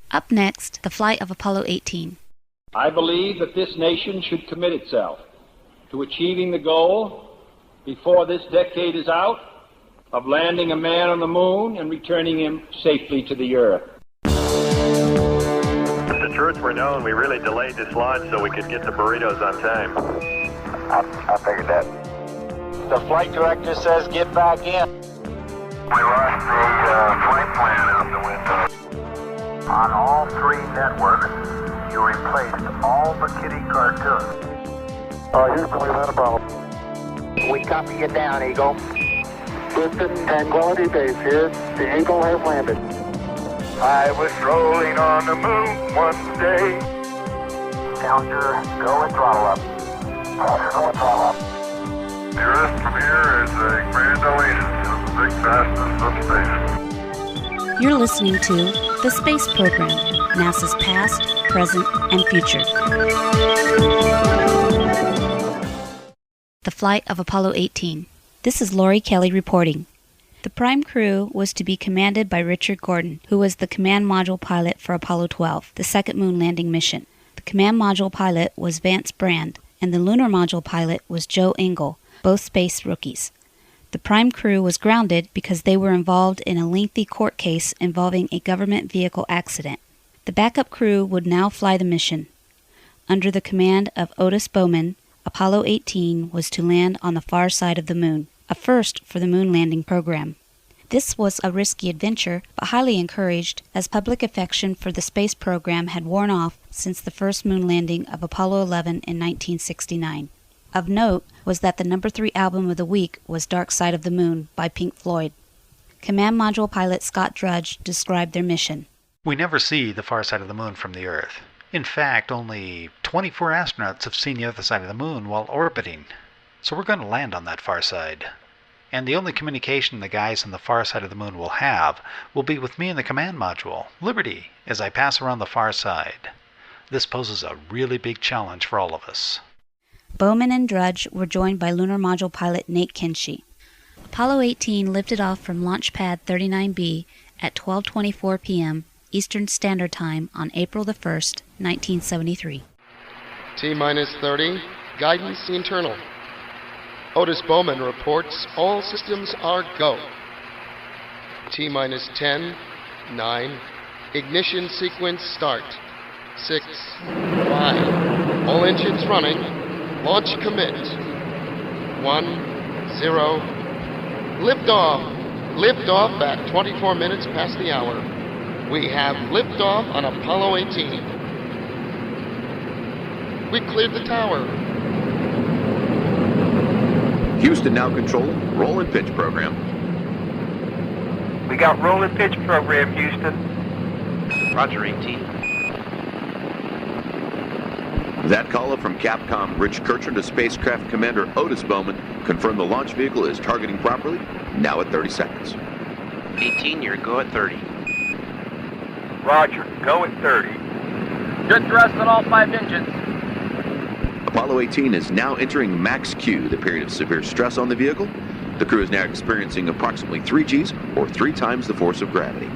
Up next, the flight of Apollo 18. I believe that this nation should commit itself to achieving the goal, before this decade is out, of landing a man on the moon and returning him safely to the Earth. If the truth were known, we really delayed this launch so we could get the burritos on time. I figured that. The flight director says get back in. We lost the flight plan out the window. On all three networks, you replaced all the kitty cartoons. Houston, we've had a problem. We copy you down, Eagle. Houston, Tranquility Base here. The Eagle has landed. I was strolling on the moon one day. Challenger, go and throttle up. Challenger, go and throttle up. The Earth from here is a grand oasis of the big vastness of space. You're listening to The Space Program, NASA's past, present, and future. The flight of Apollo 18. This is Lori Kelly reporting. The prime crew was to be commanded by Richard Gordon, who was the command module pilot for Apollo 12, the second moon landing mission. The command module pilot was Vance Brand, and the lunar module pilot was Joe Engle, both space rookies. The prime crew was grounded because they were involved in a lengthy court case involving a government vehicle accident. The backup crew would now fly the mission. Under the command of Otis Bowman, Apollo 18 was to land on the far side of the moon, a first for the moon landing program. This was a risky adventure, but highly encouraged, as public affection for the space program had worn off since the first moon landing of Apollo 11 in 1969. Of note was that the number 3 album of the week was Dark Side of the Moon by Pink Floyd. Command Module pilot Scott Drudge described their mission. We never see the far side of the moon from the Earth. In fact, only 24 astronauts have seen the other side of the moon while orbiting. So we're going to land on that far side. And the only communication the guys on the far side of the moon will have will be with me in the command module, Liberty, as I pass around the far side. This poses a really big challenge for all of us. Bowman and Drudge were joined by lunar module pilot Nate Kinsey. Apollo 18 lifted off from Launch Pad 39B at 12:24 p.m. Eastern Standard Time on April the 1st, 1973. T-minus 30, guidance internal. Otis Bowman reports all systems are go. T-minus 10, 9, ignition sequence start. 6, 5, all engines running. Launch commit. 1, 0. Liftoff. Liftoff at 24 minutes past the hour. We have liftoff on Apollo 18. We cleared the tower. Houston now controlling roll and pitch program. We got roll and pitch program, Houston. Roger, 18. That call up from Capcom Rich Kircher to Spacecraft Commander Otis Bowman confirmed the launch vehicle is targeting properly, now at 30 seconds. 18, you're go at 30. Roger, go at 30. Good thrust on all 5 engines. Apollo 18 is now entering max Q, the period of severe stress on the vehicle. The crew is now experiencing approximately 3 Gs, or 3 times the force of gravity.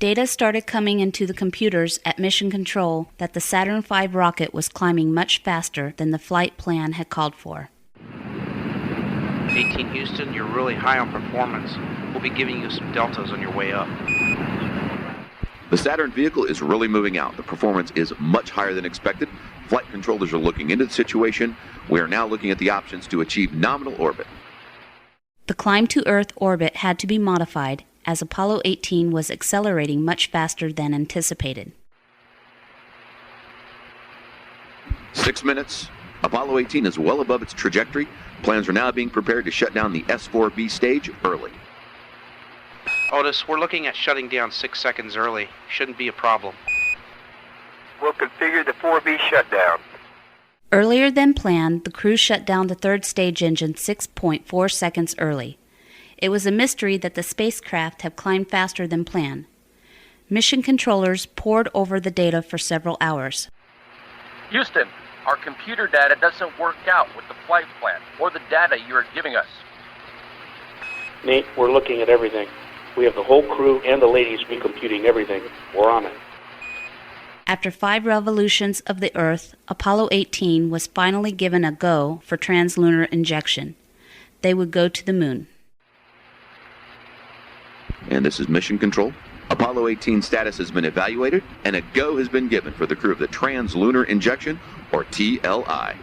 Data started coming into the computers at Mission Control that the Saturn V rocket was climbing much faster than the flight plan had called for. 18 Houston, you're really high on performance. We'll be giving you some deltas on your way up. The Saturn vehicle is really moving out. The performance is much higher than expected. Flight controllers are looking into the situation. We are now looking at the options to achieve nominal orbit. The climb to Earth orbit had to be modified, as Apollo 18 was accelerating much faster than anticipated. 6 minutes. Apollo 18 is well above its trajectory. Plans are now being prepared to shut down the S4B stage early. Otis, we're looking at shutting down 6 seconds early. Shouldn't be a problem. We'll configure the 4B shutdown. Earlier than planned, the crew shut down the third stage engine 6.4 seconds early. It was a mystery that the spacecraft had climbed faster than planned. Mission controllers pored over the data for several hours. Houston, our computer data doesn't work out with the flight plan or the data you are giving us. Nate, we're looking at everything. We have the whole crew and the ladies recomputing everything. We're on it. After 5 revolutions of the Earth, Apollo 18 was finally given a go for translunar injection. They would go to the moon. And this is Mission Control. Apollo 18 status has been evaluated, and a go has been given for the crew of the Translunar Injection, or TLI.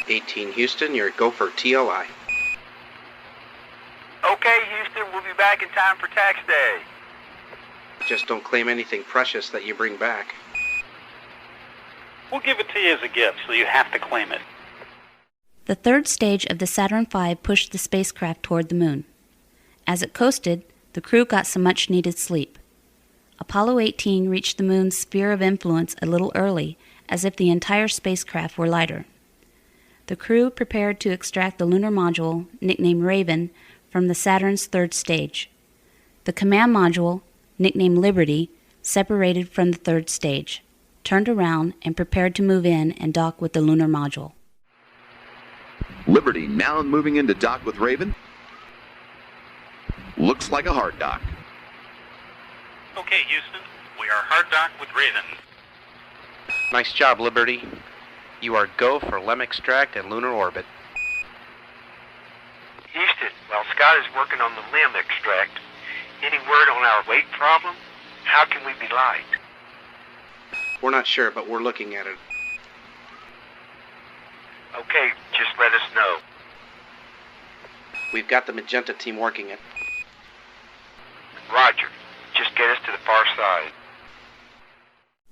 18 Houston, you're go for TLI. Okay, Houston, we'll be back in time for tax day. Just don't claim anything precious that you bring back. We'll give it to you as a gift, so you have to claim it. The third stage of the Saturn V pushed the spacecraft toward the moon. As it coasted, the crew got some much-needed sleep. Apollo 18 reached the moon's sphere of influence a little early, as if the entire spacecraft were lighter. The crew prepared to extract the lunar module, nicknamed Raven, from the Saturn's third stage. The command module, nicknamed Liberty, separated from the third stage, turned around, and prepared to move in and dock with the lunar module. Liberty now moving in to dock with Raven. Looks like a hard dock. Okay, Houston, we are hard docked with Raven. Nice job, Liberty. You are go for LEM extract and lunar orbit. Houston, while Scott is working on the LEM extract, any word on our weight problem? How can we be light? We're not sure, but we're looking at it. Okay, just let us know. We've got the Magenta team working it. Roger. Just get us to the far side.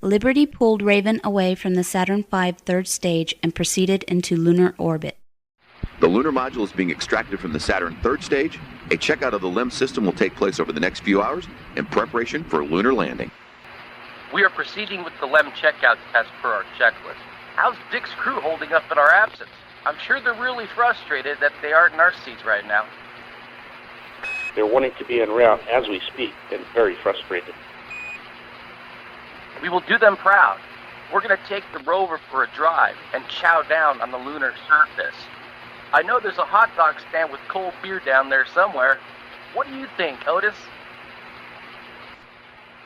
Liberty pulled Raven away from the Saturn V third stage and proceeded into lunar orbit. The lunar module is being extracted from the Saturn third stage. A checkout of the LEM system will take place over the next few hours in preparation for lunar landing. We are proceeding with the LEM checkout as per our checklist. How's Dick's crew holding up in our absence? I'm sure they're really frustrated that they aren't in our seats right now. They're wanting to be en route as we speak and very frustrated. We will do them proud. We're going to take the rover for a drive and chow down on the lunar surface. I know there's a hot dog stand with cold beer down there somewhere. What do you think, Otis?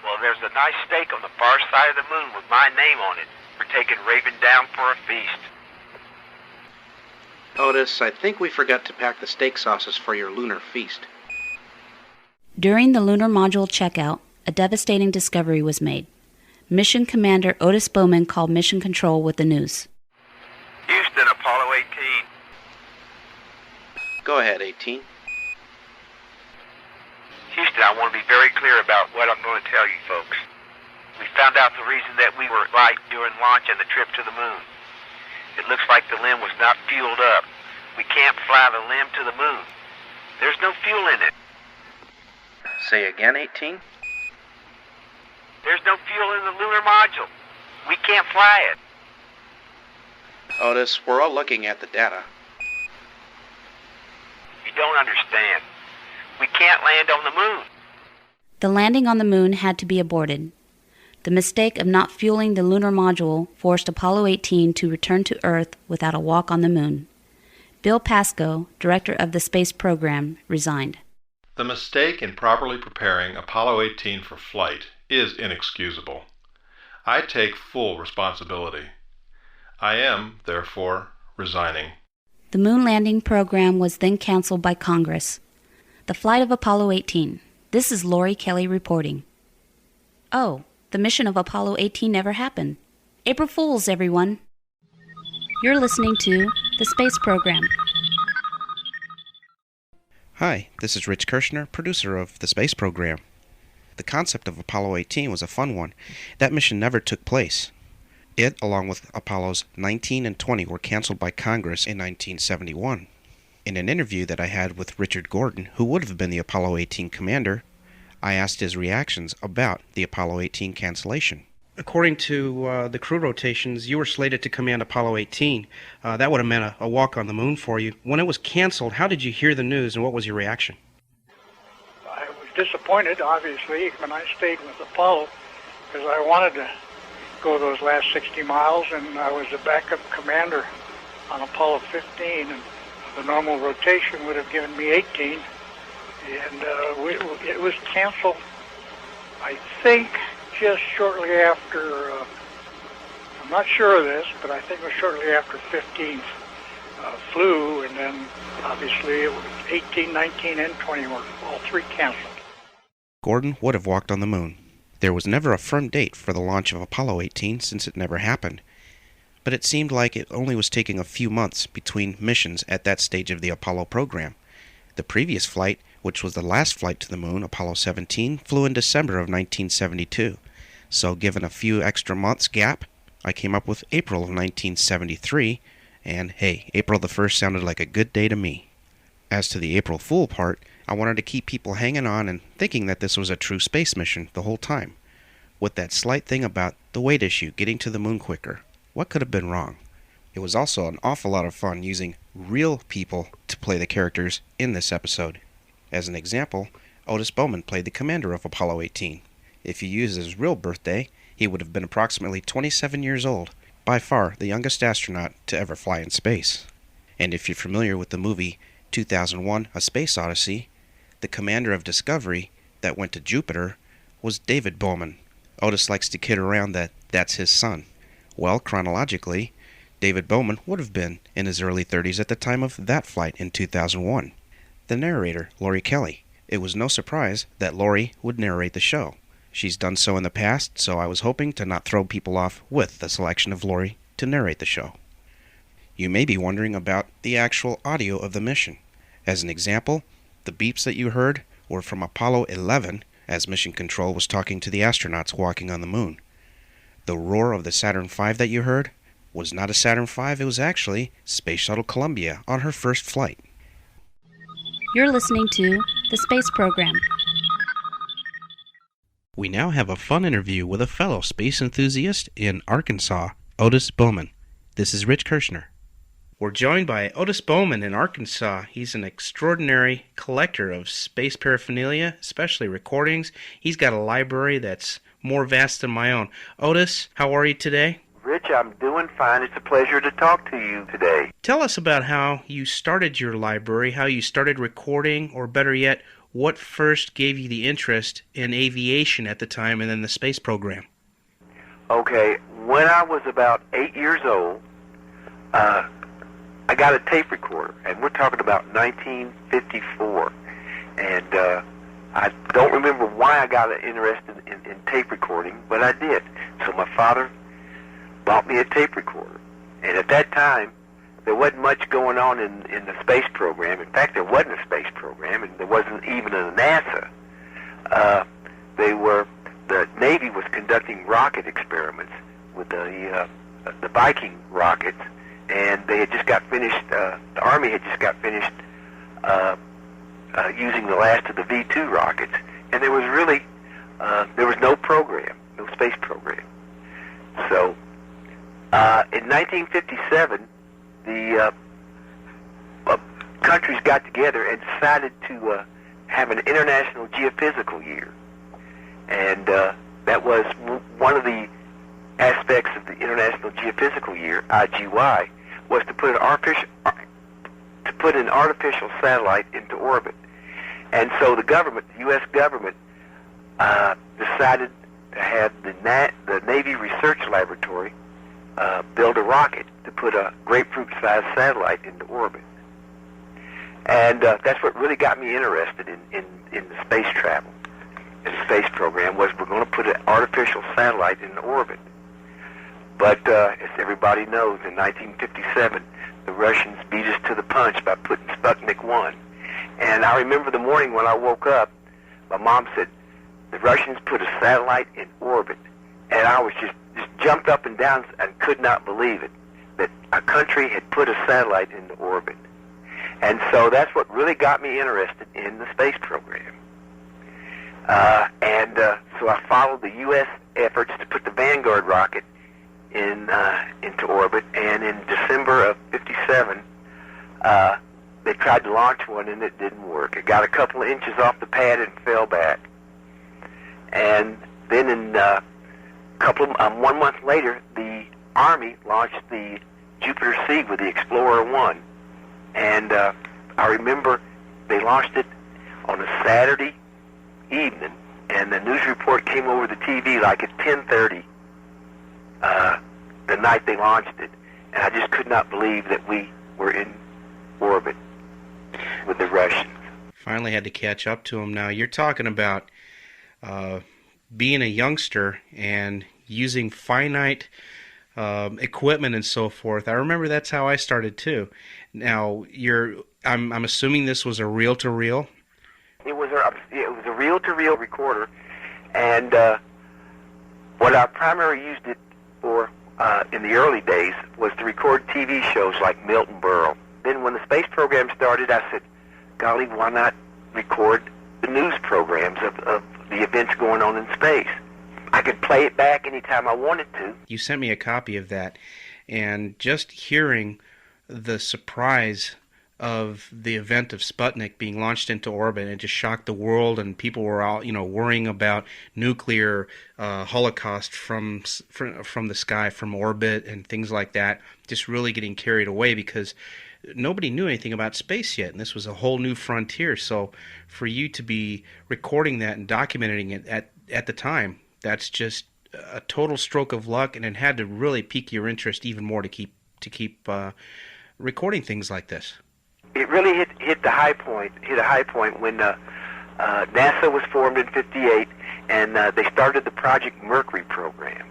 Well, there's a nice steak on the far side of the moon with my name on it. We're taking Raven down for a feast. Otis, I think we forgot to pack the steak sauces for your lunar feast. During the lunar module checkout, a devastating discovery was made. Mission Commander Otis Bowman called Mission Control with the news. Houston, Apollo 18. Go ahead, 18. Houston, I want to be very clear about what I'm going to tell you folks. We found out the reason that we were light during launch and the trip to the moon. It looks like the LEM was not fueled up. We can't fly the LEM to the moon. There's no fuel in it. Say again, 18? There's no fuel in the lunar module. We can't fly it. Otis, we're all looking at the data. You don't understand. We can't land on the moon. The landing on the moon had to be aborted. The mistake of not fueling the lunar module forced Apollo 18 to return to Earth without a walk on the moon. Bill Pascoe, director of the space program, resigned. The mistake in properly preparing Apollo 18 for flight is inexcusable. I take full responsibility. I am, therefore, resigning. The moon landing program was then canceled by Congress. The flight of Apollo 18. This is Lori Kelly reporting. Oh, the mission of Apollo 18 never happened. April Fools, everyone. You're listening to the Space Program. Hi, this is Rich Kirshner, producer of the Space Program. The concept of Apollo 18 was a fun one. That mission never took place. It, along with Apollos 19 and 20, were canceled by Congress in 1971. In an interview that I had with Richard Gordon, who would have been the Apollo 18 commander, I asked his reactions about the Apollo 18 cancellation. According to the crew rotations, you were slated to command Apollo 18. That would have meant a walk on the moon for you. When it was canceled, how did you hear the news and what was your reaction? I was disappointed, obviously, when I stayed with Apollo because I wanted to go those last 60 miles, and I was the backup commander on Apollo 15, and the normal rotation would have given me 18, And it was canceled, I think, just shortly after, I'm not sure of this, but I think it was shortly after 15 flew, and then obviously it was 18, 19, and 20 were all three canceled. Gordon would have walked on the moon. There was never a firm date for the launch of Apollo 18 since it never happened, but it seemed like it only was taking a few months between missions at that stage of the Apollo program. The previous flight, which was the last flight to the moon, Apollo 17, flew in December of 1972. So given a few extra months gap, I came up with April of 1973, and hey, April the 1st sounded like a good day to me. As to the April Fool part, I wanted to keep people hanging on and thinking that this was a true space mission the whole time. With that slight thing about the weight issue getting to the moon quicker, what could have been wrong? It was also an awful lot of fun using real people to play the characters in this episode. As an example, Otis Bowman played the commander of Apollo 18. If you use his real birthday, he would have been approximately 27 years old, by far the youngest astronaut to ever fly in space. And if you're familiar with the movie 2001: A Space Odyssey, the commander of Discovery that went to Jupiter was David Bowman. Otis likes to kid around that that's his son. Well, chronologically, David Bowman would have been in his early 30s at the time of that flight in 2001. The narrator, Lori Kelly. It was no surprise that Lori would narrate the show. She's done so in the past, so I was hoping to not throw people off with the selection of Lori to narrate the show. You may be wondering about the actual audio of the mission. As an example, the beeps that you heard were from Apollo 11, as Mission Control was talking to the astronauts walking on the moon. The roar of the Saturn V that you heard was not a Saturn V, it was actually Space Shuttle Columbia on her first flight. You're listening to The Space Program. We now have a fun interview with a fellow space enthusiast in Arkansas, Otis Bowman. This is Rich Kirshner. We're joined by Otis Bowman in Arkansas. He's an extraordinary collector of space paraphernalia, especially recordings. He's got a library that's more vast than my own. Otis, how are you today? Rich, I'm doing fine. It's a pleasure to talk to you today. Tell us about how you started your library, how you started recording, or better yet, what first gave you the interest in aviation at the time and then the space program? Okay, when I was about 8 years old, I got a tape recorder, and we're talking about 1954. And I don't remember why I got interested in tape recording, but I did. So my father bought me a tape recorder. And at that time, there wasn't much going on in the space program. In fact, there wasn't a space program, and there wasn't even a NASA. The Navy was conducting rocket experiments with the Viking rockets, and they had just got finished, the Army had just got finished using the last of the V-2 rockets, and there was really, there was no program, no space program. So, in 1957, the countries got together and decided to have an International Geophysical Year. And that was one of the aspects of the International Geophysical Year, IGY, was to put an artificial satellite into orbit. And so the government, the U.S. government, decided to have the Navy Research Laboratory build a rocket to put a grapefruit-sized satellite into orbit. And that's what really got me interested in the space travel, in the space program, was we're going to put an artificial satellite into orbit. But as everybody knows, in 1957, the Russians beat us to the punch by putting Sputnik 1. And I remember the morning when I woke up, my mom said, the Russians put a satellite in orbit. And I was just jumped up and down and could not believe it, that a country had put a satellite into orbit. And so that's what really got me interested in the space program. So I followed the U.S. efforts to put the Vanguard rocket into orbit, and in December of '57, they tried to launch one, and it didn't work. It got a couple of inches off the pad and fell back. And then in 1 month later, the Army launched the Jupiter C with the Explorer 1. And I remember they launched it on a Saturday evening, and the news report came over the TV like at 10:30 the night they launched it, and I just could not believe that we were in orbit with the Russians. Finally had to catch up to them. Now, you're talking about being a youngster and using finite equipment and so forth. I remember that's how I started too. Now, I'm assuming this was a reel-to-reel? It was a reel-to-reel recorder, and what I primarily used it for in the early days was to record TV shows like Milton Berle. Then when the space program started, I said, golly, why not record the news programs of the events going on in space? I could play it back anytime I wanted to. You sent me a copy of that, and just hearing the surprise of the event of Sputnik being launched into orbit, it just shocked the world, and people were all, worrying about nuclear holocaust from the sky, from orbit, and things like that. Just really getting carried away because nobody knew anything about space yet, and this was a whole new frontier. So, for you to be recording that and documenting it at the time, that's just a total stroke of luck, and it had to really pique your interest even more to keep recording things like this. It really hit a high point when NASA was formed in '58, and they started the Project Mercury program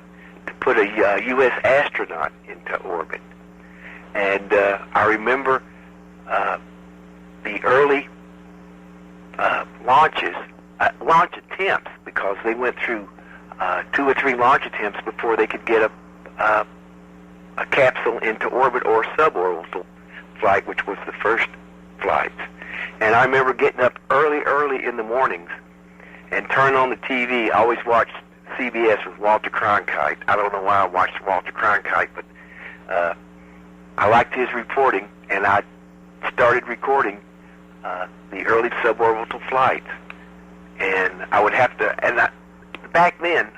to put a U.S. astronaut into orbit. And I remember the early launch attempts, because they went through 2 or 3 launch attempts before they could get a capsule into orbit or suborbital flight, which was the first flights. And I remember getting up early in the mornings and turning on the TV. I always watched CBS with Walter Cronkite. I don't know why I watched Walter Cronkite, but I liked his reporting, and I started recording the early suborbital flights. And I would have to, back then,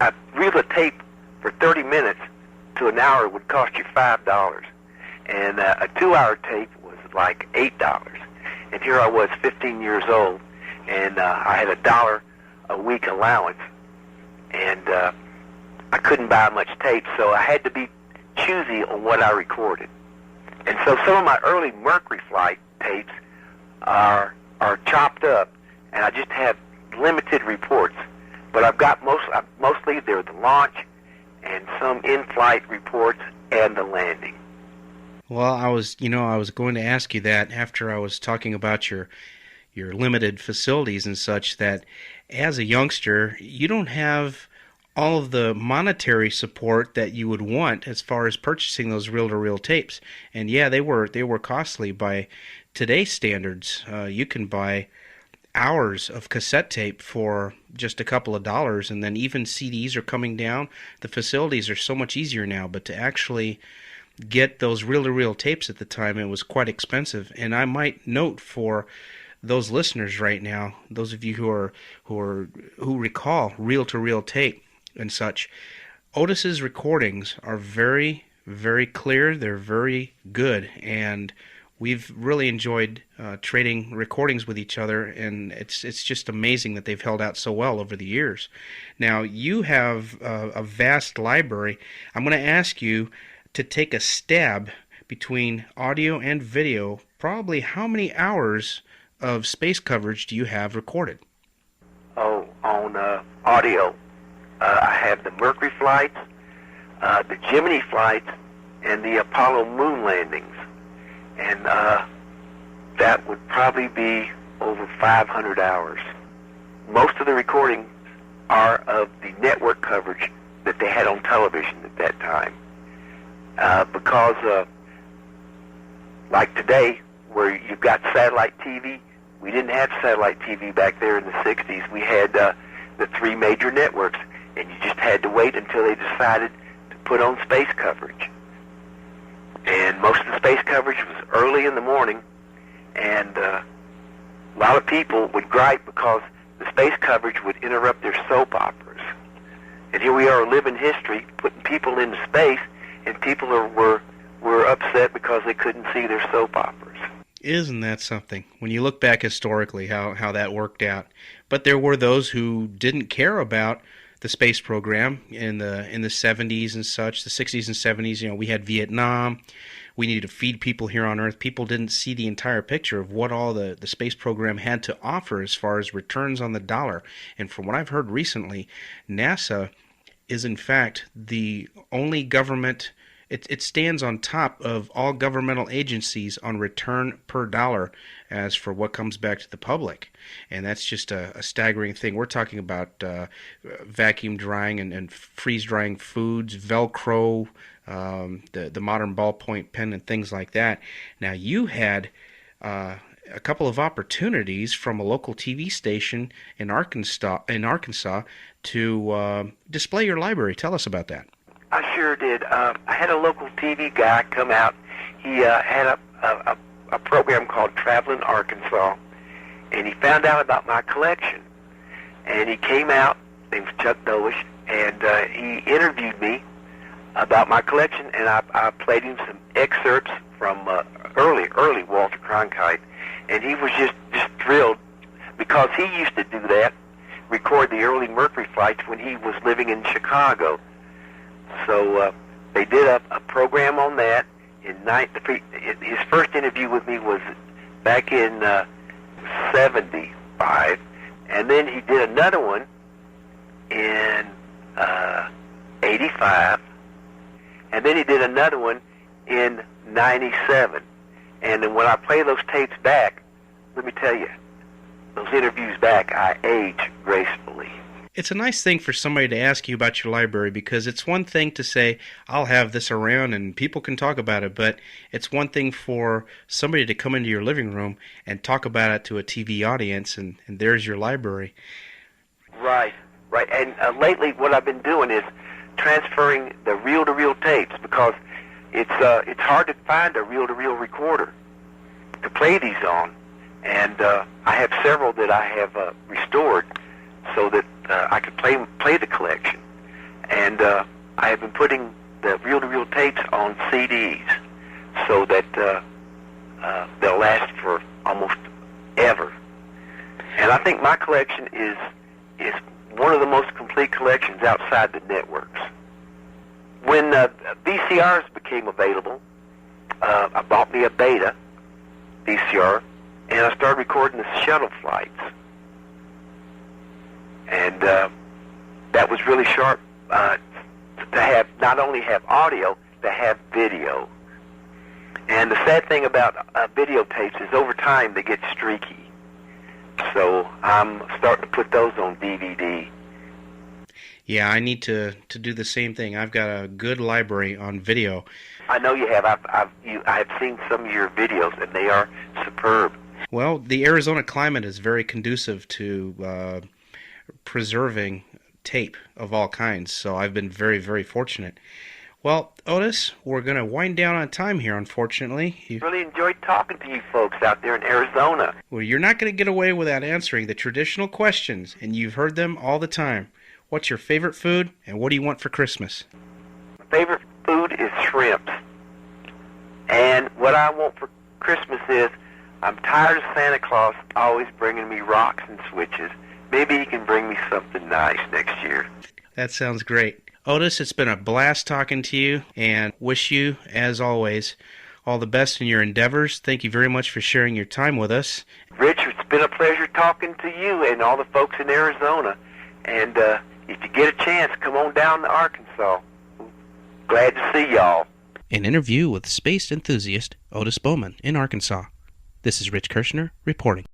I'd reel a tape for 30 minutes to an hour would cost you $5. And a 2-hour tape was like $8. And here I was, 15 years old, and I had $1 a week allowance, and I couldn't buy much tape, so I had to be choosy on what I recorded. And so some of my early Mercury flight tapes are chopped up, and I just have limited reports. But I've got mostly they're the launch and some in-flight reports and the landing. Well, I was going to ask you that after I was talking about your limited facilities and such, that as a youngster, you don't have all of the monetary support that you would want as far as purchasing those reel-to-reel tapes. And yeah, they were costly by today's standards. You can buy hours of cassette tape for just a couple of dollars, and then even CDs are coming down. The facilities are so much easier now, but to actually get those reel-to-reel tapes at the time, it was quite expensive. And I might note for those listeners right now, those of you who recall reel-to-reel tape and such, Otis's recordings are very, very clear. They're very good, and we've really enjoyed trading recordings with each other, and it's just amazing that they've held out so well over the years. Now, you have a vast library. I'm going to ask you to take a stab between audio and video. Probably how many hours of space coverage do you have recorded? Oh, on audio, I have the Mercury flights, the Gemini flights, and the Apollo moon landings. And that would probably be over 500 hours. Most of the recordings are of the network coverage that they had on television at that time. Because, like today, where you've got satellite TV, we didn't have satellite TV back there in the 60s. We had the 3 major networks, and you just had to wait until they decided to put on space coverage. And most of the space coverage was early in the morning, and a lot of people would gripe because the space coverage would interrupt their soap operas. And here we are living history, putting people into space, and people were upset because they couldn't see their soap operas. Isn't that something? When you look back historically, how that worked out. But there were those who didn't care about the space program in the 70s and such, the 60s and 70s. You know, we had Vietnam. We needed to feed people here on Earth. People didn't see the entire picture of what all the space program had to offer as far as returns on the dollar. And from what I've heard recently, NASA is in fact the only government. It stands on top of all governmental agencies on return per dollar as for what comes back to the public. And that's just a staggering thing. We're talking about vacuum drying and freeze drying foods, Velcro, the modern ballpoint pen and things like that. Now, you had a couple of opportunities from a local TV station in Arkansas to display your library. Tell us about that. I sure did. I had a local TV guy come out. He had a program called Traveling Arkansas, and he found out about my collection. And he came out, named Chuck Dowish, and he interviewed me about my collection, and I played him some excerpts from early Walter Cronkite, and he was just thrilled because he used to do that, record the early Mercury flights when he was living in Chicago. So they did a program on that. His first interview with me was back in 75, and then he did another one in 85, and then he did another one in 97. And then when I play those tapes back, let me tell you, those interviews back, I age gracefully. It's a nice thing for somebody to ask you about your library, because it's one thing to say, I'll have this around and people can talk about it, but it's one thing for somebody to come into your living room and talk about it to a TV audience, and there's your library. Right. And lately what I've been doing is transferring the reel-to-reel tapes, because it's hard to find a reel-to-reel recorder to play these on. And I have several that I have restored so that I could play the collection. And I have been putting the reel-to-reel tapes on CDs so that they'll last for almost ever. And I think my collection is one of the most complete collections outside the networks. When VCRs became available, I bought me a Beta VCR, and I started recording the shuttle flights. And that was really sharp to have, not only have audio, to have video. And the sad thing about videotapes is over time they get streaky. So I'm starting to put those on DVD. Yeah, I need to do the same thing. I've got a good library on video. I know you have. I've seen some of your videos, and they are superb. Well, the Arizona climate is very conducive to preserving tape of all kinds, so I've been very, very fortunate. Well, Otis, we're going to wind down on time here, unfortunately. Really enjoyed talking to you folks out there in Arizona. Well, you're not going to get away without answering the traditional questions, and you've heard them all the time. What's your favorite food, and what do you want for Christmas? My favorite food is shrimps. And what I want for Christmas is, I'm tired of Santa Claus always bringing me rocks and switches. Maybe he can bring me something nice next year. That sounds great. Otis, it's been a blast talking to you, and wish you, as always, all the best in your endeavors. Thank you very much for sharing your time with us. Rich, it's been a pleasure talking to you and all the folks in Arizona. And if you get a chance, come on down to Arkansas. Glad to see y'all. An interview with space enthusiast Otis Bowman in Arkansas. This is Rich Kirshner reporting.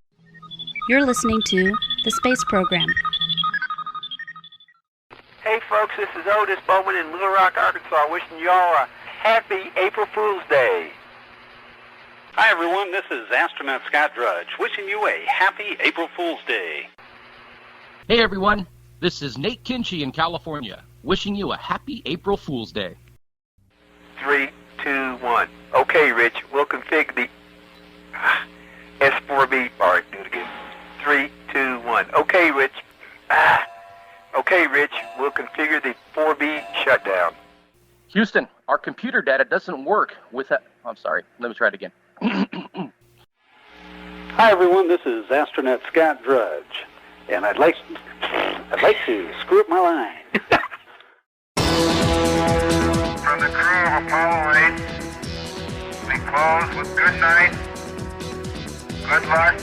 You're listening to The Space Program. Hey folks, this is Otis Bowman in Little Rock, Arkansas, wishing y'all a happy April Fool's Day. Hi everyone, this is astronaut Scott Drudge, wishing you a happy April Fool's Day. Hey everyone, this is Nate Kinchy in California, wishing you a happy April Fool's Day. 3, 2, 1. Okay, Rich, we'll configure the S4B. All right, do it again. 3, 2, 1. Okay, Rich. Okay, Rich, we'll configure the 4B shutdown. Houston, our computer data doesn't work with that. I'm sorry, let me try it again. Hi everyone, this is astronaut Scott Drudge, and I'd like to screw up my line. From the crew of Apollo 8, we close with good night, good luck,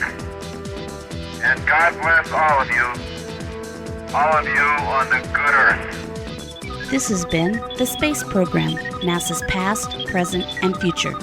and God bless all of you on the good Earth. This has been the Space Program, NASA's past, present, and future.